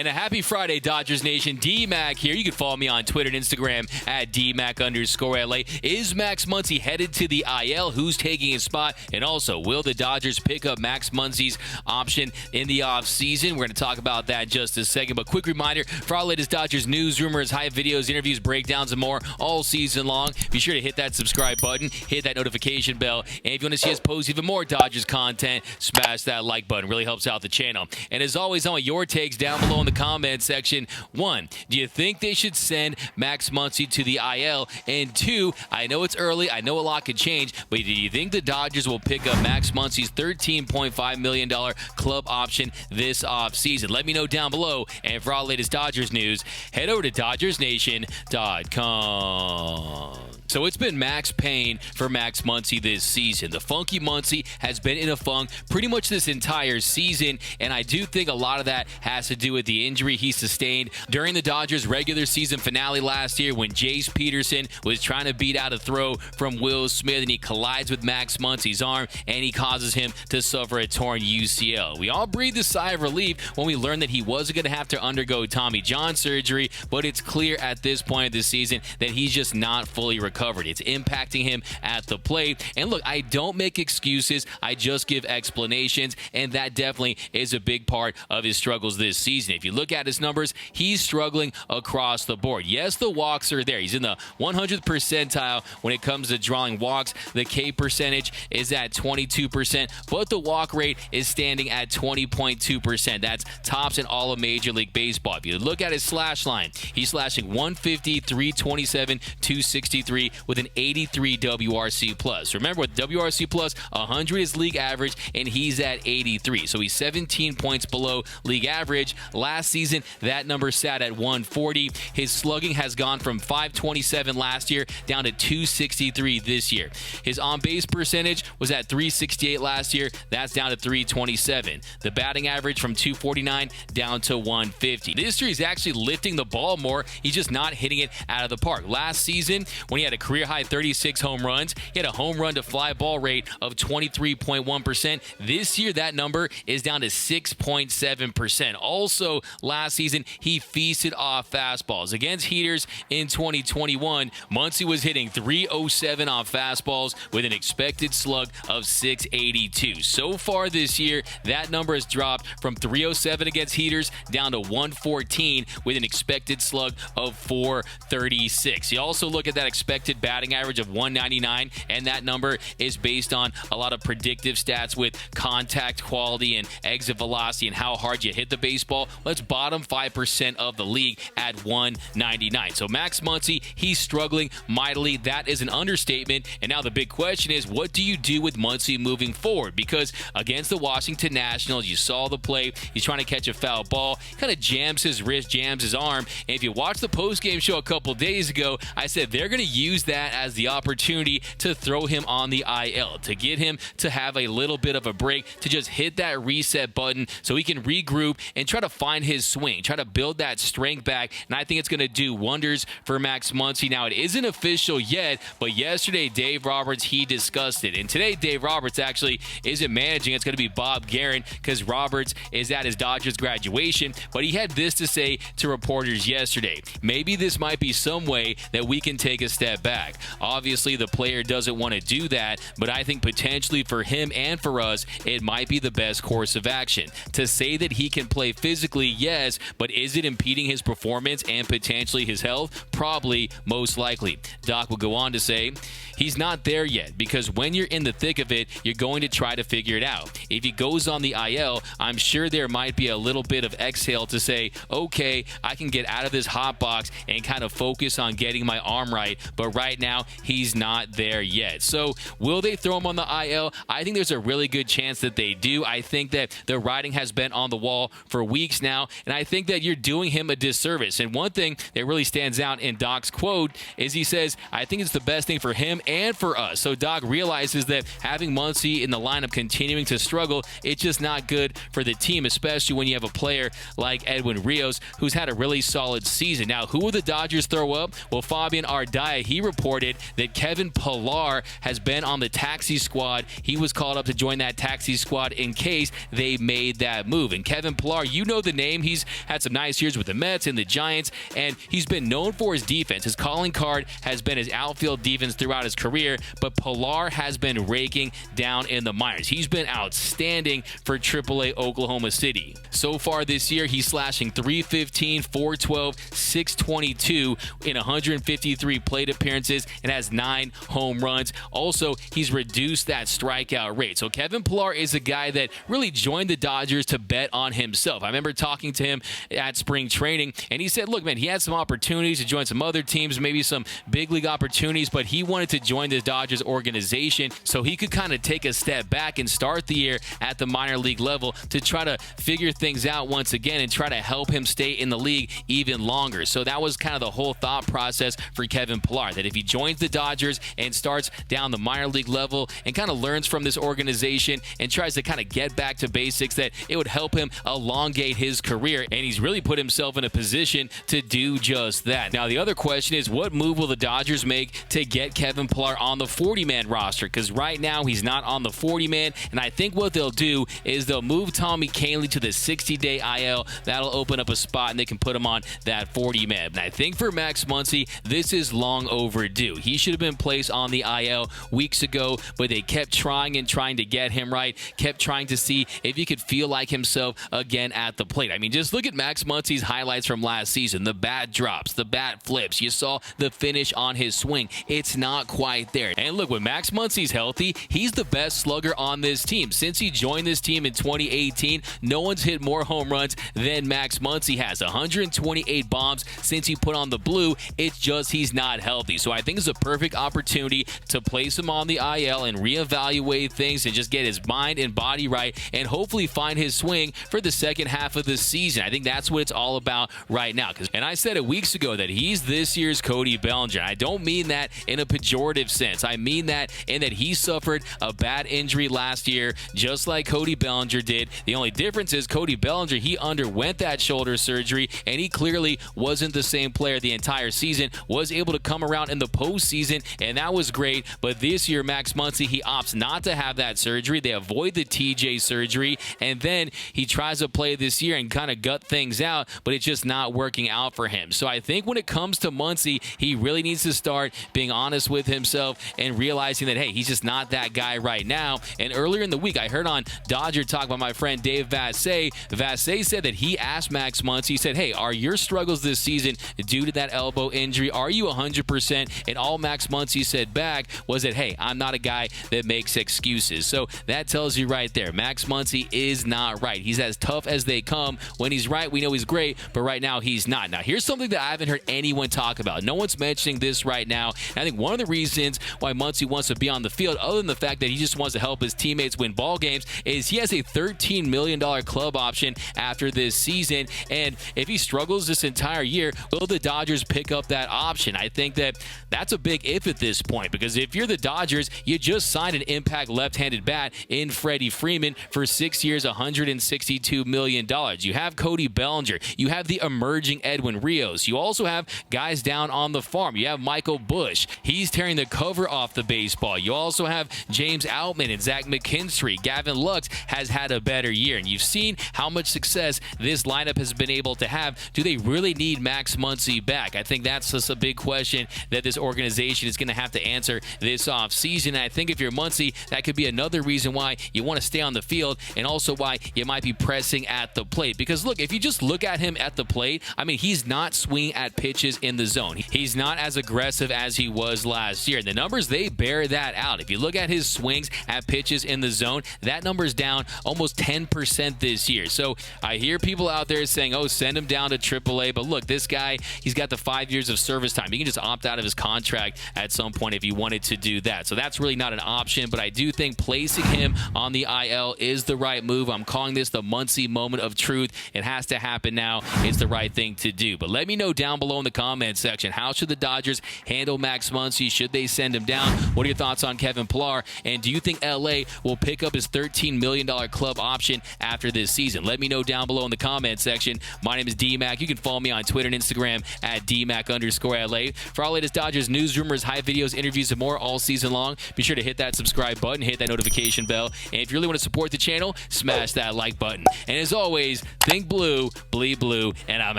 And a happy Friday, Dodgers Nation. D-Mac here. You can follow me on Twitter and Instagram at DMac_LA. Is Max Muncy headed to the IL? Who's taking his spot? And also, will the Dodgers pick up Max Muncy's option in the offseason? We're going to talk about that in just a second. But quick reminder, for our latest Dodgers news, rumors, hype videos, interviews, breakdowns, and more all season long, be sure to hit that subscribe button, hit that notification bell, and if you want to see us post even more Dodgers content, smash that like button. Really helps out the channel. And as always, I want your takes down below in the comment section. 1, do you think they should send Max Muncy to the IL? And 2, I know it's early, I know a lot could change, but do you think the Dodgers will pick up Max Muncy's $13.5 million club option this offseason? Let me know down below. And for all latest Dodgers news, head over to DodgersNation.com. So it's been max pain for Max Muncy this season. The funky Muncy has been in a funk pretty much this entire season, and I do think a lot of that has to do with the injury he sustained during the Dodgers regular season finale last year when Jace Peterson was trying to beat out a throw from Will Smith, and he collides with Max Muncy's arm, and he causes him to suffer a torn UCL. We all breathed a sigh of relief when we learned that he wasn't going to have to undergo Tommy John surgery, but it's clear at this point of the season that he's just not fully recovered. It's impacting him at the plate. And look, I don't make excuses. I just give explanations, and that definitely is a big part of his struggles this season. If you look at his numbers, he's struggling across the board. Yes, the walks are there. He's in the 100th percentile when it comes to drawing walks. The K percentage is at 22%, but the walk rate is standing at 20.2%. That's tops in all of Major League Baseball. If you look at his slash line, he's slashing 150, 327, 263 with an 83 WRC+. Remember, with WRC+, 100 is league average, and he's at 83. So he's 17 points below league average. Last season, that number sat at 140. His slugging has gone from 527 last year down to 263 this year. His on-base percentage was at 368 last year. That's down to 327. The batting average from 249 down to 150. This year, he's actually lifting the ball more. He's just not hitting it out of the park. Last season, when he had a career-high 36 home runs, he had a home run to fly ball rate of 23.1%. This year, that number is down to 6.7%. Also, last season, he feasted off fastballs. Against hitters in 2021, Muncy was hitting 307 off fastballs with an expected slug of 682. So far this year, that number has dropped from 307 against hitters down to 114 with an expected slug of 436. You also look at that expected batting average of 199, and that number is based on a lot of predictive stats with contact quality and exit velocity and how hard you hit the baseball. Let's bottom 5% of the league at 199. So Max Muncy, he's struggling mightily. That is an understatement. And now the big question is, what do you do with Muncy moving forward? Because against the Washington Nationals, you saw the play. He's trying to catch a foul ball, kind of jams his wrist, jams his arm. And if you watched the post-game show a couple days ago, I said they're going to use that as the opportunity to throw him on the IL, to get him to have a little bit of a break, to just hit that reset button so he can regroup and try to find his swing, try to build that strength back. And I think it's going to do wonders for Max Muncy. Now, it isn't official yet, but yesterday, Dave Roberts, he discussed it. And today, Dave Roberts actually isn't managing. It's going to be Bob Guerin because Roberts is at his Dodgers graduation. But he had this to say to reporters yesterday. Maybe this might be some way that we can take a step back. Obviously, the player doesn't want to do that, but I think potentially for him and for us, it might be the best course of action. To say that he can play physically, yes, but is it impeding his performance and potentially his health? Probably, most likely. Doc will go on to say, he's not there yet because when you're in the thick of it, you're going to try to figure it out. If he goes on the IL, I'm sure there might be a little bit of exhale to say, okay, I can get out of this hot box and kind of focus on getting my arm right, but right now, he's not there yet. So will they throw him on the IL? I think there's a really good chance that they do. I think that the writing has been on the wall for weeks now, and I think that you're doing him a disservice. And one thing that really stands out in Doc's quote is he says, I think it's the best thing for him and for us. So Doc realizes that having Muncy in the lineup continuing to struggle, it's just not good for the team, especially when you have a player like Edwin Rios, who's had a really solid season. Now, who will the Dodgers throw up? Well, Fabian Ardaya, he he reported that Kevin Pillar has been on the taxi squad. He was called up to join that taxi squad in case they made that move. And Kevin Pillar, you know the name. He's had some nice years with the Mets and the Giants, and he's been known for his defense. His calling card has been his outfield defense throughout his career, but Pillar has been raking down in the minors. He's been outstanding for AAA Oklahoma City. So far this year, he's slashing .315, .412, .622 in 153 plate appearances and has 9 home runs. Also, he's reduced that strikeout rate. So Kevin Pillar is a guy that really joined the Dodgers to bet on himself. I remember talking to him at spring training, and he said, look, man, he had some opportunities to join some other teams, maybe some big league opportunities, but he wanted to join the Dodgers organization so he could kind of take a step back and start the year at the minor league level to try to figure things out once again and try to help him stay in the league even longer. So that was kind of the whole thought process for Kevin Pillar, that if he joins the Dodgers and starts down the minor league level and kind of learns from this organization and tries to kind of get back to basics, that it would help him elongate his career, and he's really put himself in a position to do just that. Now, the other question is, what move will the Dodgers make to get Kevin Pillar on the 40-man roster? Because right now he's not on the 40-man, and I think what they'll do is they'll move Tommy Kahnle to the 60-day IL. That'll open up a spot, and they can put him on that 40-man. And I think for Max Muncy, this is long overdue. He should have been placed on the IL weeks ago, but they kept trying and trying to get him right, kept trying to see if he could feel like himself again at the plate. I mean, just look at Max Muncy's highlights from last season. The bat drops, the bat flips. You saw the finish on his swing. It's not quite there. And look, when Max Muncy's healthy, he's the best slugger on this team. Since he joined this team in 2018, no one's hit more home runs than Max Muncy has. 128 bombs since he put on the blue. It's just he's not healthy. So I think it's a perfect opportunity to place him on the IL and reevaluate things and just get his mind and body right and hopefully find his swing for the second half of the season. I think that's what it's all about right now. And I said it weeks ago that he's this year's Cody Bellinger. I don't mean that in a pejorative sense. I mean that in that he suffered a bad injury last year, just like Cody Bellinger did. The only difference is Cody Bellinger, he underwent that shoulder surgery, and he clearly wasn't the same player the entire season, was able to come around in the postseason, and that was great. But this year, Max Muncy, he opts not to have that surgery. They avoid the TJ surgery, and then he tries to play this year and kind of gut things out, but it's just not working out for him. So I think when it comes to Muncy, he really needs to start being honest with himself and realizing that, hey, he's just not that guy right now. And earlier in the week, I heard on Dodger Talk by my friend Dave Vassay. Vassay said that he asked Max Muncy, he said, hey, are your struggles this season due to that elbow injury? Are you 100%? And all Max Muncy said back was that, hey, I'm not a guy that makes excuses. So that tells you right there, Max Muncy is not right. He's as tough as they come. When he's right, we know he's great, but right now he's not. Now, here's something that I haven't heard anyone talk about. No one's mentioning this right now. And I think one of the reasons why Muncy wants to be on the field, other than the fact that he just wants to help his teammates win ball games, is he has a $13 million club option after this season. And if he struggles this entire year, will the Dodgers pick up that option? I think that that's a big if at this point, because if you're the Dodgers, you just signed an impact left-handed bat in Freddie Freeman for 6 years, $162 million. You have Cody Bellinger. You have the emerging Edwin Rios. You also have guys down on the farm. You have Michael Busch. He's tearing the cover off the baseball. You also have James Outman and Zach McKinstry. Gavin Lux has had a better year, and you've seen how much success this lineup has been able to have. Do they really need Max Muncy back? I think that's just a big question that this organization is going to have to answer this offseason. And I think if you're Muncy, that could be another reason why you want to stay on the field, and also why you might be pressing at the plate. Because look, if you just look at him at the plate, I mean, he's not swinging at pitches in the zone. He's not as aggressive as he was last year. And the numbers, they bear that out. If you look at his swings at pitches in the zone, that number's down almost 10% this year. So I hear people out there saying, oh, send him down to AAA. But look, this guy, he's got the 5 years of service time. He can just opt out of his contract at some point if he wanted to do that. So that's really not an option. But I do think placing him on the IL is the right move. I'm calling this the Muncy moment of truth. It has to happen now. It's the right thing to do. But let me know down below in the comment section, how should the Dodgers handle Max Muncy? Should they send him down? What are your thoughts on Kevin Pillar? And do you think LA will pick up his $13 million club option after this season? Let me know down below in the comment section. My name is D-Mac. You can follow me on Twitter and Instagram at DMac_LA. For all latest latest Dodgers news, rumors, hype videos, interviews, and more all season long. Be sure to hit that subscribe button, hit that notification bell, and if you really want to support the channel, smash that like button. And as always, think blue, bleed blue, and I'm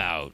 out.